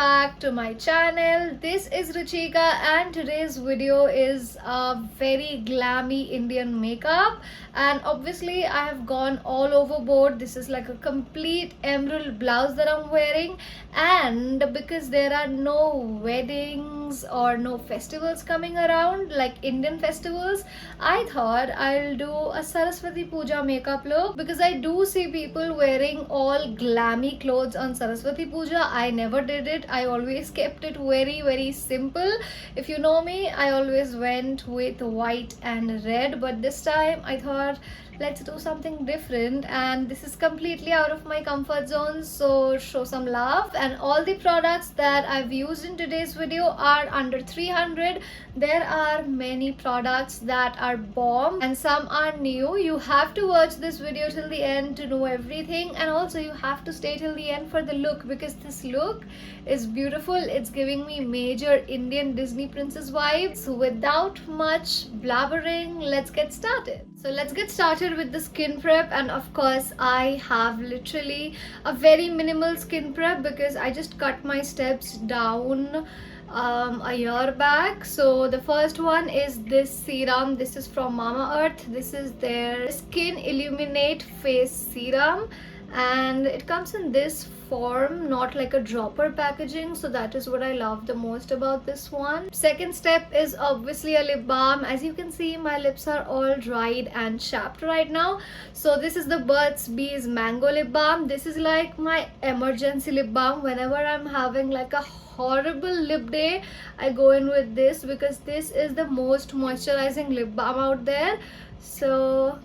back to my channel. This is Ruchika and today's video is a very glammy Indian makeup, and obviously I have gone all overboard. This is like a complete emerald blouse that I'm wearing, and because there are no weddings or no festivals coming around like Indian festivals, I thought I'll do a Saraswati Puja makeup look because I do see people wearing all glammy clothes on Saraswati Puja. I never did it. I always kept it very simple. If you know me, I always went with white and red, but this time I thought let's do something different, and this is completely out of my comfort zone, so show some love. And all the products that I've used in today's video are under 300. There are many products that are bomb and some are new. You have to watch this video till the end to know everything, and also you have to stay till the end for the look because this look is beautiful. It's giving me major Indian Disney princess vibes. Without much blabbering, let's get started. So let's get started with the skin prep, and of course I have literally a very minimal skin prep because I just cut my steps down a year back. So the first one is this serum. This is from Mamaearth. This is their Skin Illuminate Face Serum, and it comes in this form, not like a dropper packaging, so that is what I love the most about this one. Second step is obviously a lip balm. As you can see, my lips are all dried and chapped right now, so this is the Burt's Bees Mango Lip Balm. This is like my emergency lip balm. Whenever I'm having like a horrible lip day, I go in with this because this is the most moisturizing lip balm out there. So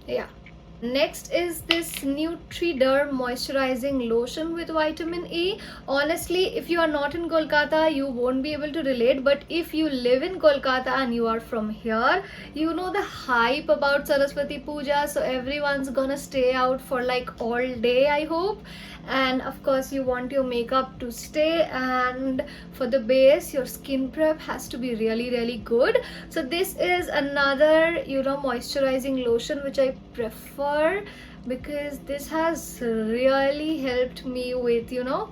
yeah. Next is this Nutriderm moisturizing lotion with vitamin E. Honestly, if you are not in Kolkata, you won't be able to relate, but if you live in Kolkata and you are from here, you know the hype about Saraswati Puja, so everyone's gonna stay out for like all day, I hope. And of course you want your makeup to stay, and for the base your skin prep has to be really good. So this is another, you know, moisturizing lotion which I prefer because this has really helped me with, you know,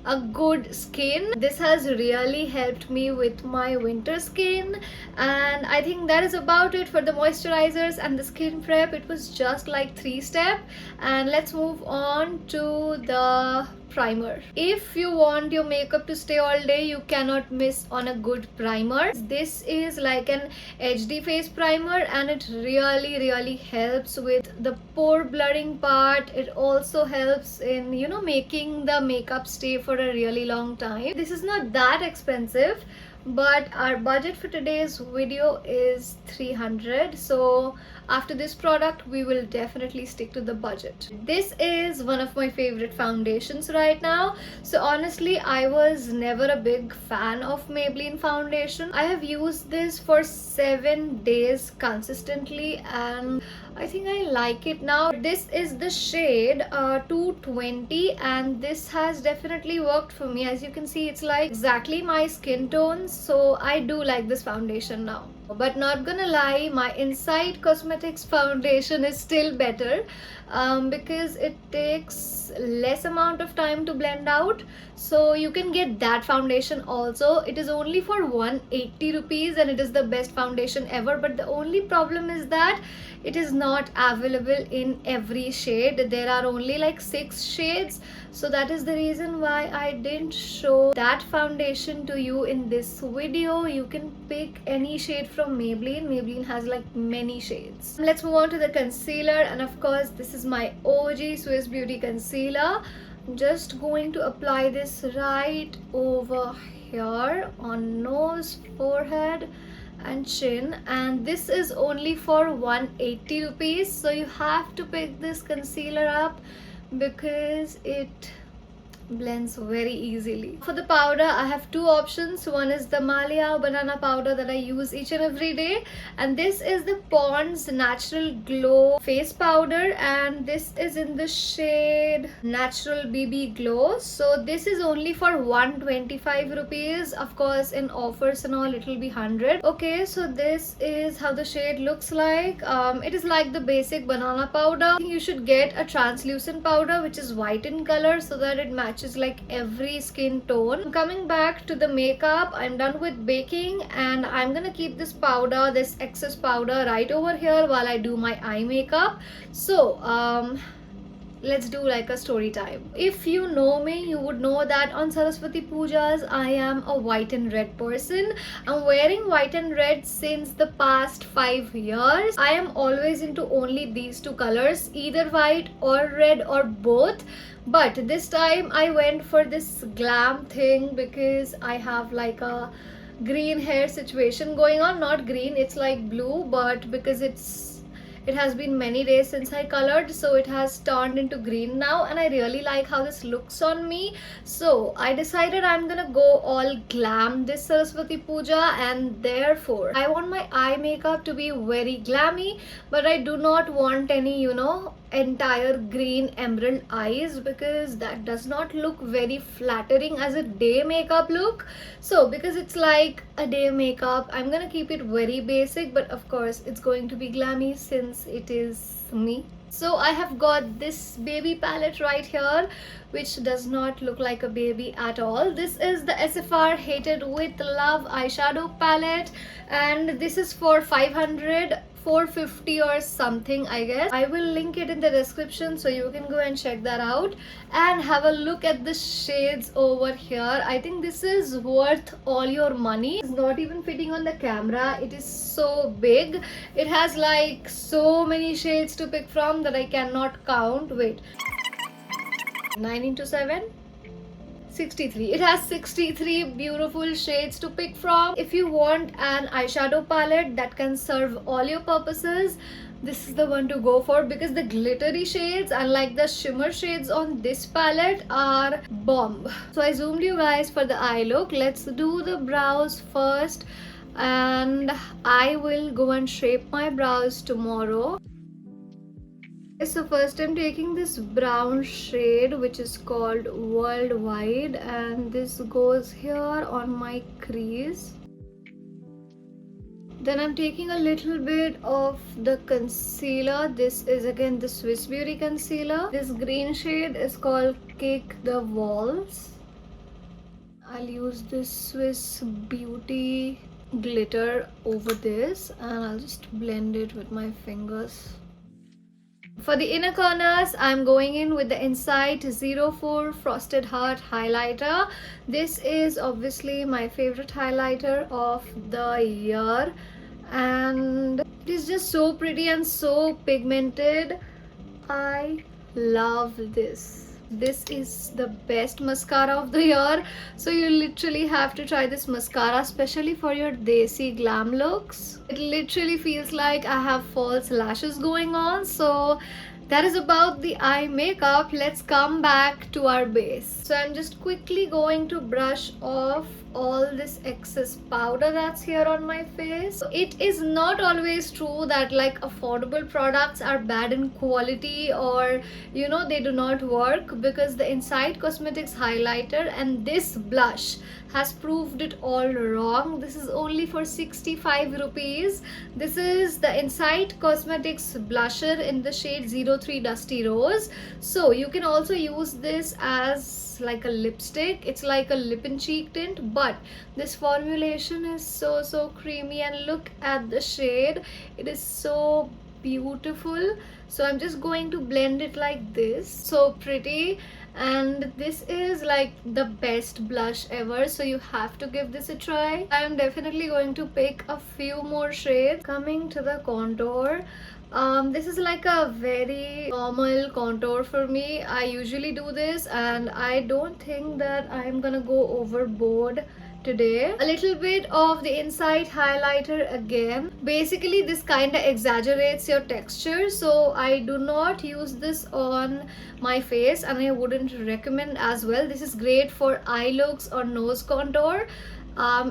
a good skin. This has really helped me with my winter skin, and I think that is about it for the moisturizers and the skin prep. It was just like 3-step, and let's move on to the primer. If you want your makeup to stay all day, you cannot miss on a good primer. This is like an HD face primer, and it really helps with the pore blurring part. It also helps in, you know, making the makeup stay for a really long time. This is not that expensive, but our budget for today's video is 300, so after this product we will definitely stick to the budget. This is one of my favorite foundations right now. So honestly, I was never a big fan of Maybelline foundation. I have used this for 7 days consistently, and I think I like it now. This is the shade 220, and this has definitely worked for me. As you can see, it's like exactly my skin tone, so I do like this foundation now. But not gonna lie, my Inside Cosmetics foundation is still better because it takes less amount of time to blend out. So you can get that foundation also. It is only for 180 rupees and it is the best foundation ever, but the only problem is that it is not available in every shade. There are only like 6 shades, so that is the reason why I didn't show that foundation to you in this video. You can pick any shade from Maybelline. Maybelline has like many shades. Let's move on to the concealer, and of course this is my OG Swiss Beauty concealer. I'm just going to apply this right over here on nose, forehead and chin, and this is only for 180 rupees, so you have to pick this concealer up because it blends very easily. For the powder, I have 2 options. One is the Malia banana powder that I use each and every day, and this is the Pond's Natural Glow face powder, and this is in the shade Natural BB Glow. So this is only for 125 rupees. Of course in offers and all it will be 100. Okay, so this is how the shade looks like. It is like the basic banana powder. You should get a translucent powder which is white in color so that it matches matches like every skin tone. Coming back to the makeup, I'm done with baking and I'm gonna keep this powder, this excess powder right over here while I do my eye makeup. So let's do like a story time. If you know me, you would know that on Saraswati Pujas I am a white and red person. I'm wearing white and red since the past 5 years. I am always into only these two colors, either white or red or both. But this time I went for this glam thing because I have like a green hair situation going on. Not green, it's like blue, but because it has been many days since I colored, so it has turned into green now, and I really like how this looks on me. So I decided I'm gonna go all glam this Saraswati Puja, and therefore I want my eye makeup to be very glammy, but I do not want any, entire green emerald eyes, because that does not look very flattering as a day makeup look. So because it's like a day makeup, I'm gonna keep it very basic, but of course it's going to be glammy since it is me. So I have got this baby palette right here, which does not look like a baby at all. This is the SFR Hated with Love eyeshadow palette, and this is for 450 or something, I guess. I will link it in the description so you can go and check that out and have a look at the shades over here. I think this is worth all your money. It's not even fitting on the camera. It is so big. It has like so many shades to pick from that I cannot count. Wait, 9 into 7, 63. It has 63 beautiful shades to pick from. If you want an eyeshadow palette that can serve all your purposes, this is the one to go for, because the glittery shades, unlike the shimmer shades on this palette, are bomb. So I zoomed you guys for the eye look. Let's do the brows first, and I will go and shape my brows tomorrow. So first I'm taking this brown shade which is called Worldwide, and this goes here on my crease. Then I'm taking a little bit of the concealer. This is again the Swiss Beauty concealer. This green shade is called Cake the Walls. I'll use this Swiss Beauty glitter over this, and I'll just blend it with my fingers. For the inner corners, I'm going in with the Insight 04 Frosted Heart highlighter. This is obviously my favorite highlighter of the year, and it is just so pretty and so pigmented. I love this. This is the best mascara of the year, so you literally have to try this mascara, especially for your desi glam looks. It literally feels like I have false lashes going on. So that is about the eye makeup. Let's come back to our base. So I'm just quickly going to brush off all this excess powder that's here on my face. So it is not always true that like affordable products are bad in quality, or they do not work, because the Insight Cosmetics highlighter and this blush has proved it all wrong. This is only for 65 rupees. This is the Insight Cosmetics blusher in the shade 03 Dusty Rose. So you can also use this as like a lipstick. It's like a lip and cheek tint, but this formulation is so creamy, and look at the shade. It is so beautiful. So I'm just going to blend it like this. So pretty. And this is like the best blush ever, so you have to give this a try. I'm definitely going to pick a few more shades. Coming to the contour, this is like a very normal contour for me. I usually do this, and I don't think that I'm gonna go overboard today. A little bit of the Insight highlighter again. Basically this kind of exaggerates your texture, so I do not use this on my face, and I wouldn't recommend as well. This is great for eye looks or nose contour.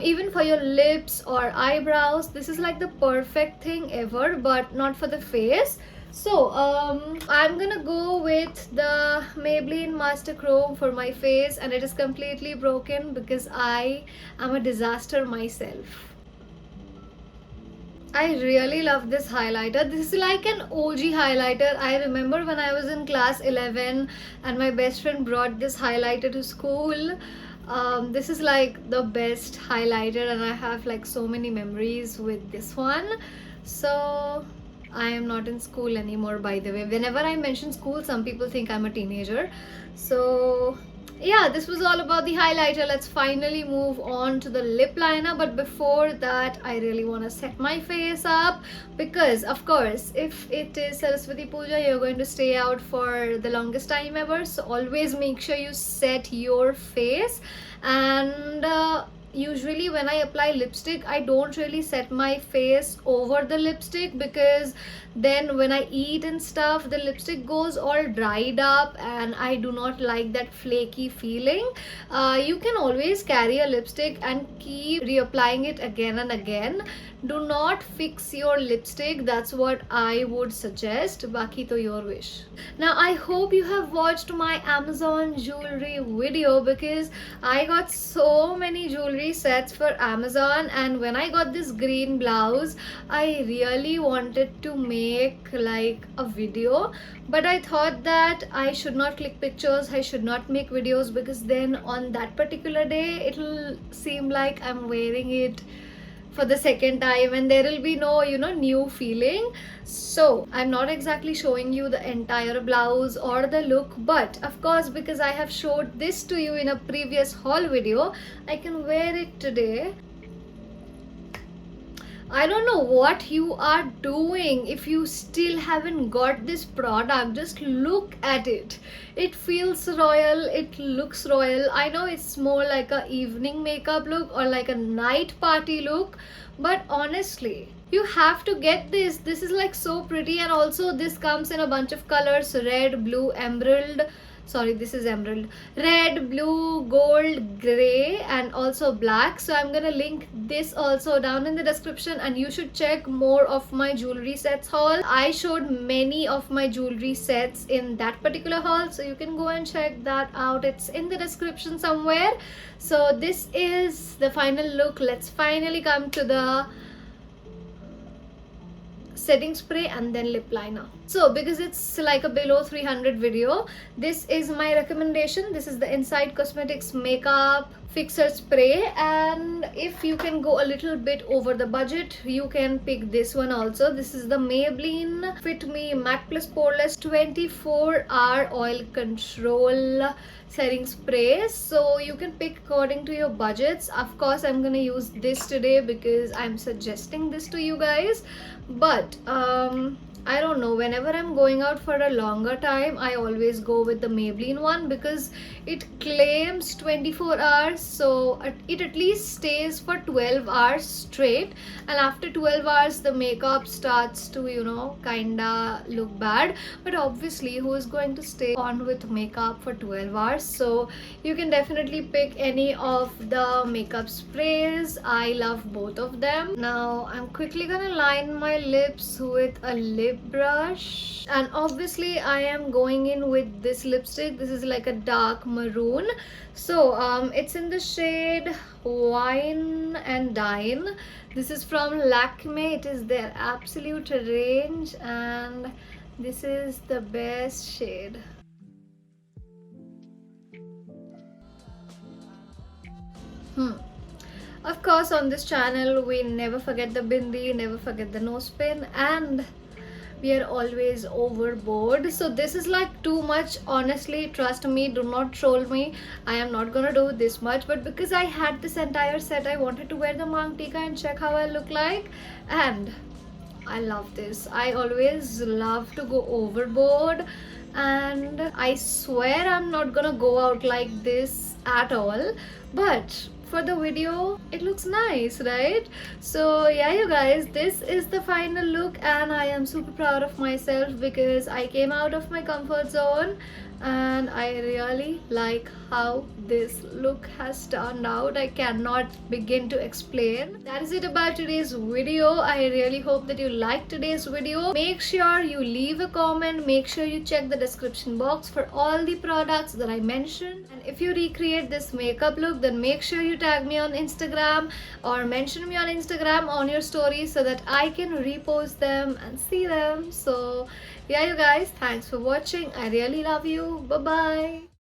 Even for your lips or eyebrows, this is like the perfect thing ever, but not for the face. So I'm gonna go with the Maybelline Master Chrome for my face, and it is completely broken because I am a disaster myself. I really love this highlighter. This is like an OG highlighter. I remember when I was in class 11 and my best friend brought this highlighter to school. This is like the best highlighter and I have like so many memories with this one. So I am not in school anymore, by the way. Whenever I mention school, some people think I'm a teenager. So yeah, this was all about the highlighter. Let's finally move on to the lip liner, but before that I really want to set my face up because of course if it is Saraswati Puja, you're going to stay out for the longest time ever, so always make sure you set your face. And usually when I apply lipstick, I don't really set my face over the lipstick because then when I eat and stuff, the lipstick goes all dried up and I do not like that flaky feeling. You can always carry a lipstick and keep reapplying it again and again. Do not fix your lipstick, that's what I would suggest. Baki to your wish. Now I hope you have watched my Amazon jewelry video because I got so many jewelry sets for Amazon, and when I got this green blouse I really wanted to make like a video, but I thought that I should not click pictures, I should not make videos because then on that particular day it'll seem like I'm wearing it for the second time and there will be no new feeling. So I'm not exactly showing you the entire blouse or the look, but of course because I have showed this to you in a previous haul video, I can wear it today. I don't know what you are doing if you still haven't got this product. Just look at it. It feels royal, it looks royal. I know it's more like a evening makeup look or like a night party look, but honestly you have to get this. This is like so pretty, and also this comes in a bunch of colors: red, blue, emerald. Sorry, this is emerald, red, blue, gold, gray, and also black. So I'm gonna link this also down in the description, and you should check more of my jewelry sets haul. I showed many of my jewelry sets in that particular haul, so you can go and check that out. It's in the description somewhere. So this is the final look. Let's finally come to the setting spray and then lip liner. So because it's like a below 300 video, this is my recommendation. This is the Inside Cosmetics makeup fixer spray, and if you can go a little bit over the budget, you can pick this one also. This is the Maybelline Fit Me Matte Plus Poreless 24-hour oil control setting spray. So you can pick according to your budgets. Of course I'm gonna use this today because I'm suggesting this to you guys, but I don't know, whenever I'm going out for a longer time I always go with the Maybelline one because it claims 24 hours, so it at least stays for 12 hours straight, and after 12 hours the makeup starts to kinda look bad. But obviously who is going to stay on with makeup for 12 hours? So you can definitely pick any of the makeup sprays. I love both of them. Now I'm quickly gonna line my lips with a lip brush, and obviously I am going in with this lipstick. This is like a dark maroon, so it's in the shade Wine and Dine. This is from Lakme. It is their absolute range and this is the best shade. Of course on this channel we never forget the bindi, never forget the nose pin, and we are always overboard. So this is like too much, honestly, trust me, do not troll me. I am not gonna do this much, but because I had this entire set I wanted to wear the Mang Tika and check how I look like, and I love this. I always love to go overboard, and I swear I'm not gonna go out like this at all, but for the video it looks nice, right? So yeah, you guys, this is the final look and I am super proud of myself because I came out of my comfort zone and I really like how this look has turned out. I cannot begin to explain. That is it about today's video. I really hope that you liked today's video. Make sure you leave a comment. Make sure you check the description box for all the products that I mentioned. And if you recreate this makeup look, then make sure you tag me on Instagram or mention me on Instagram on your stories so that I can repost them and see them. So yeah, you guys, thanks for watching. I really love you. Bye bye.